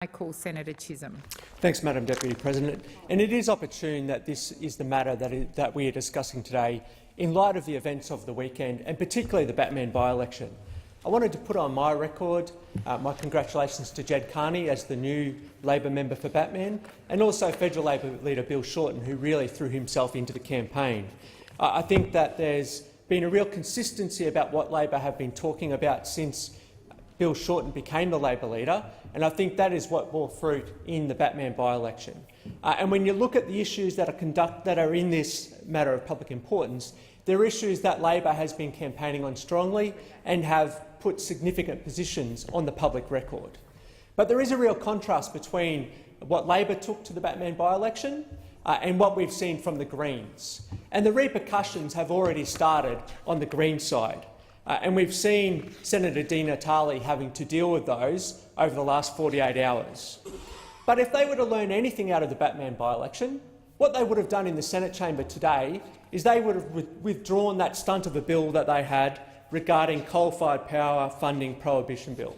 I call Senator Chisholm. Thanks, Madam Deputy President. And it is opportune that this is the matter that we are discussing today in light of the events of the weekend, and particularly the Batman by-election. I wanted to put on my record my congratulations to Ged Kearney as the new Labor member for Batman, and also federal Labor leader Bill Shorten, who really threw himself into the campaign. I think that there's been a real consistency about what Labor have been talking about since Bill Shorten became the Labor leader, and I think that is what bore fruit in the Batman by-election. And when you look at the issues that are in this matter of public importance, they're issues that Labor has been campaigning on strongly and have put significant positions on the public record. But there is a real contrast between what Labor took to the Batman by-election and what we've seen from the Greens. And the repercussions have already started on the Green side. And we've seen Senator Di Natale having to deal with those over the last 48 hours. But if they were to learn anything out of the Batman by-election, what they would have done in the Senate chamber today is they would have withdrawn that stunt of a bill that they had regarding coal-fired power funding prohibition bill.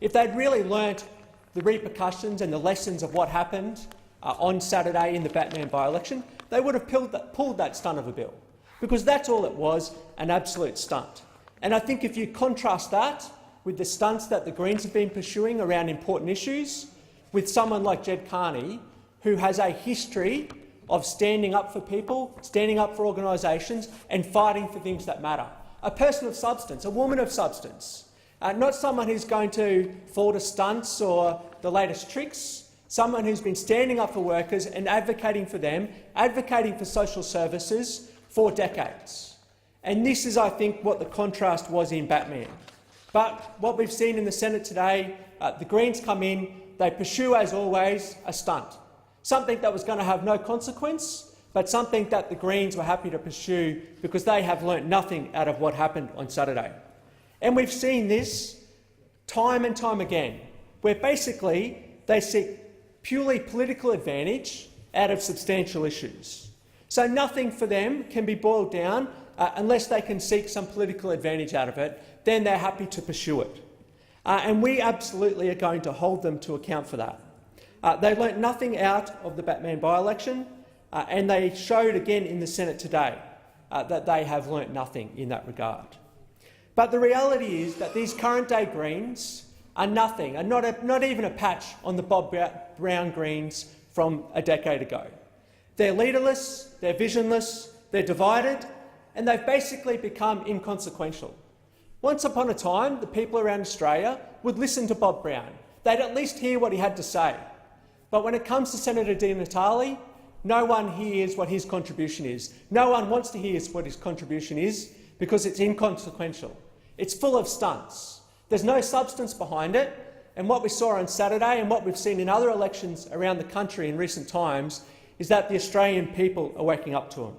If they'd really learnt the repercussions and the lessons of what happened on Saturday in the Batman by-election, they would have pulled that stunt of a bill, because that's all it was, an absolute stunt. And I think if you contrast that with the stunts that the Greens have been pursuing around important issues, with someone like Ged Kearney, who has a history of standing up for people, standing up for organisations and fighting for things that matter. A person of substance, a woman of substance, not someone who's going to fall to stunts or the latest tricks, someone who's been standing up for workers and advocating for them, advocating for social services for decades. And this is, I think, what the contrast was in Batman. But what we've seen in the Senate today, the Greens come in, they pursue, as always, a stunt, something that was going to have no consequence, but something that the Greens were happy to pursue because they have learnt nothing out of what happened on Saturday. And we've seen this time and time again, where basically they seek purely political advantage out of substantial issues. So nothing for them can be boiled down unless they can seek some political advantage out of it, then they're happy to pursue it. And we absolutely are going to hold them to account for that. They learnt nothing out of the Batman by-election, and they showed again in the Senate today that they have learnt nothing in that regard. But the reality is that these current-day Greens are nothing, are not even a patch on the Bob Brown Greens from a decade ago. They're leaderless, they're visionless, they're divided, and they've basically become inconsequential. Once upon a time, the people around Australia would listen to Bob Brown. They'd at least hear what he had to say. But when it comes to Senator Di Natale, no one hears what his contribution is. No one wants to hear what his contribution is because it's inconsequential. It's full of stunts. There's no substance behind it, and what we saw on Saturday and what we've seen in other elections around the country in recent times is that the Australian people are waking up to him.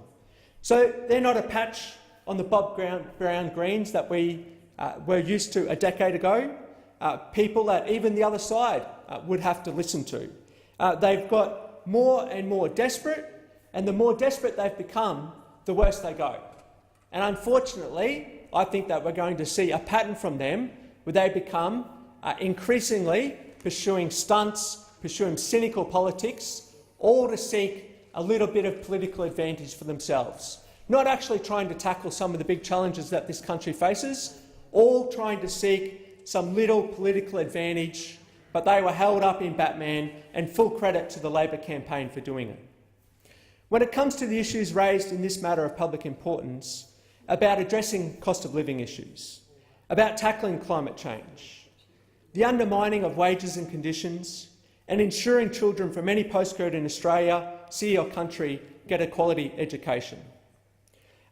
So they're not a patch on the Bob Brown Greens that we were used to a decade ago, people that even the other side would have to listen to. They've got more and more desperate, and the more desperate they've become, the worse they go. And unfortunately, I think that we're going to see a pattern from them where they become increasingly pursuing stunts, pursuing cynical politics, all to seek a little bit of political advantage for themselves, not actually trying to tackle some of the big challenges that this country faces, all trying to seek some little political advantage, but they were held up in Batman, and full credit to the Labor campaign for doing it. When it comes to the issues raised in this matter of public importance, about addressing cost of living issues, about tackling climate change, the undermining of wages and conditions, and ensuring children from any postcode in Australia, city or country, get a quality education.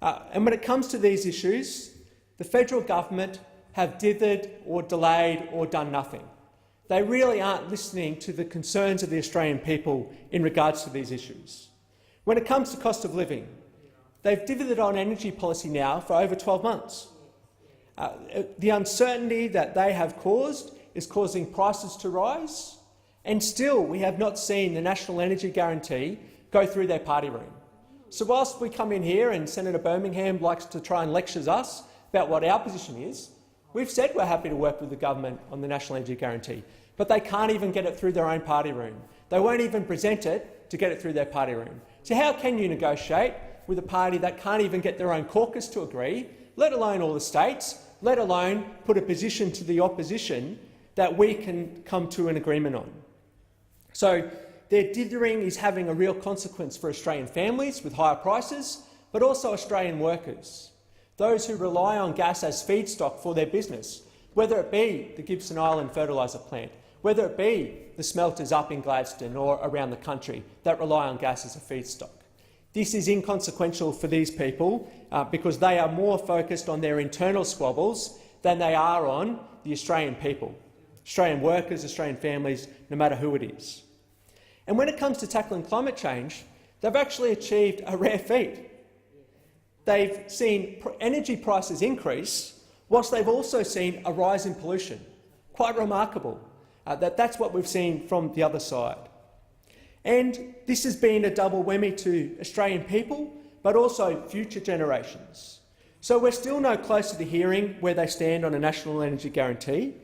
And when it comes to these issues, the federal government have dithered or delayed or done nothing. They really aren't listening to the concerns of the Australian people in regards to these issues. When it comes to cost of living, they've dithered on energy policy now for over 12 months. The uncertainty that they have caused is causing prices to rise, and still we have not seen the National Energy Guarantee go through their party room. So whilst we come in here and Senator Birmingham likes to try and lecture us about what our position is, we've said we're happy to work with the government on the National Energy Guarantee. but they can't even get it through their own party room. They won't even present it to get it through their party room. So how can you negotiate with a party that can't even get their own caucus to agree, let alone all the states, let alone put a position to the opposition that we can come to an agreement on? So their dithering is having a real consequence for Australian families with higher prices, but also Australian workers, those who rely on gas as feedstock for their business, whether it be the Gibson Island fertiliser plant, whether it be the smelters up in Gladstone or around the country that rely on gas as a feedstock. This is inconsequential for these people because they are more focused on their internal squabbles than they are on the Australian people, Australian workers, Australian families, no matter who it is. And when it comes to tackling climate change, they've actually achieved a rare feat. They've seen energy prices increase, whilst they've also seen a rise in pollution. Quite remarkable. That's what we've seen from the other side. And this has been a double whammy to Australian people, but also future generations. So we're still no closer to hearing where they stand on a national energy guarantee.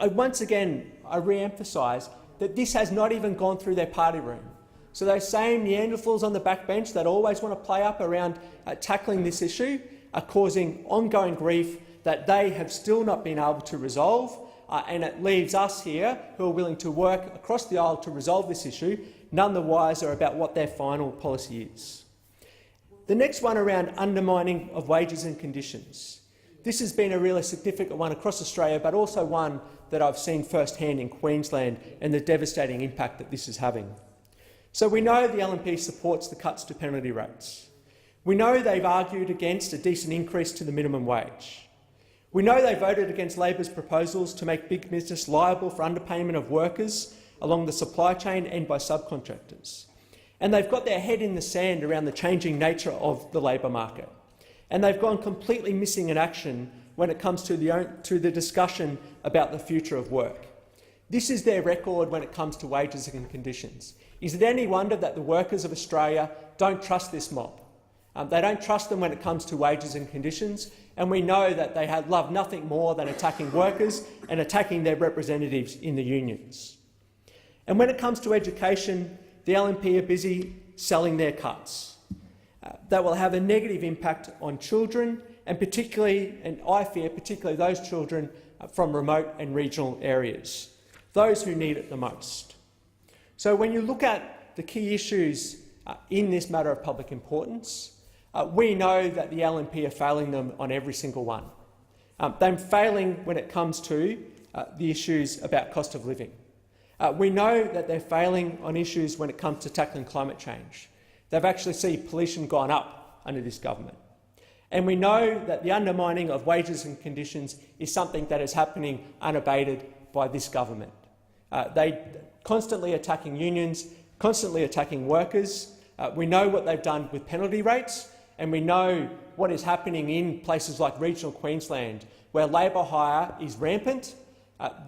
Once again, I re-emphasise that this has not even gone through their party room. So those same Neanderthals on the backbench that always want to play up around tackling this issue are causing ongoing grief that they have still not been able to resolve, and it leaves us here, who are willing to work across the aisle to resolve this issue, none the wiser about what their final policy is. The next one around undermining of wages and conditions. This has been a really significant one across Australia, but also one that I've seen firsthand in Queensland and the devastating impact that this is having. So we know the LNP supports the cuts to penalty rates. We know they've argued against a decent increase to the minimum wage. We know they voted against Labor's proposals to make big business liable for underpayment of workers along the supply chain and by subcontractors. And they've got their head in the sand around the changing nature of the labour market. And they've gone completely missing in action when it comes to the discussion about the future of work. This is their record when it comes to wages and conditions. Is it any wonder that the workers of Australia don't trust this mob? They don't trust them when it comes to wages and conditions, and we know that they love nothing more than attacking workers and attacking their representatives in the unions. And when it comes to education, the LNP are busy selling their cuts. That will have a negative impact on children, and particularly, and I fear, particularly those children from remote and regional areas, those who need it the most. So when you look at the key issues in this matter of public importance, we know that the LNP are failing them on every single one. They're failing when it comes to the issues about cost of living. We know that they're failing on issues when it comes to tackling climate change. They've actually seen pollution gone up under this government. And we know that the undermining of wages and conditions is something that is happening unabated by this government. They constantly attacking unions, constantly attacking workers. We know what they've done with penalty rates, and we know what is happening in places like regional Queensland, where labour hire is rampant.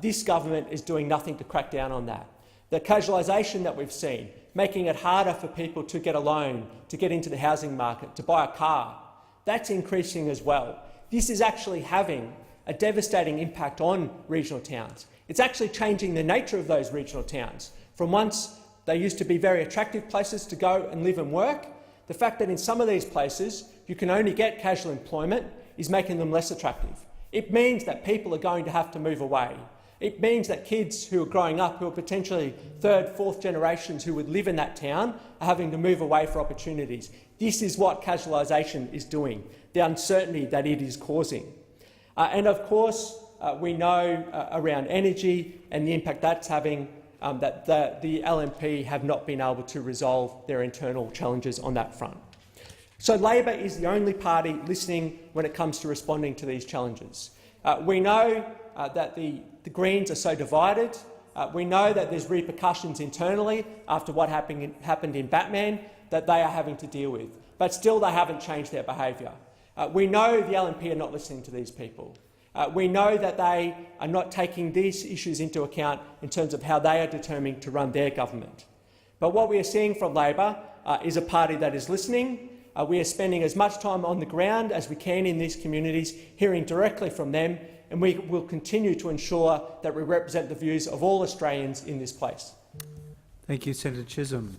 This government is doing nothing to crack down on that. The casualisation that we've seen, making it harder for people to get a loan, to get into the housing market, to buy a car, that's increasing as well. This is actually having a devastating impact on regional towns. It's actually changing the nature of those regional towns. From once they used to be very attractive places to go and live and work, the fact that in some of these places you can only get casual employment is making them less attractive. It means that people are going to have to move away. It means that kids who are growing up, who are potentially third, fourth generations who would live in that town, are having to move away for opportunities. This is what casualisation is doing, the uncertainty that it is causing. And of course, we know around energy and the impact that's having, that the LNP have not been able to resolve their internal challenges on that front. So Labor is the only party listening when it comes to responding to these challenges. We know that the Greens are so divided. We know that there's repercussions internally after what happened in Batman that they are having to deal with, but still they haven't changed their behaviour. We know the LNP are not listening to these people. We know that they are not taking these issues into account in terms of how they are determining to run their government. But what we are seeing from Labor is a party that is listening. We are spending as much time on the ground as we can in these communities, hearing directly from them and we will continue to ensure that we represent the views of all Australians in this place. Thank you, Senator Chisholm.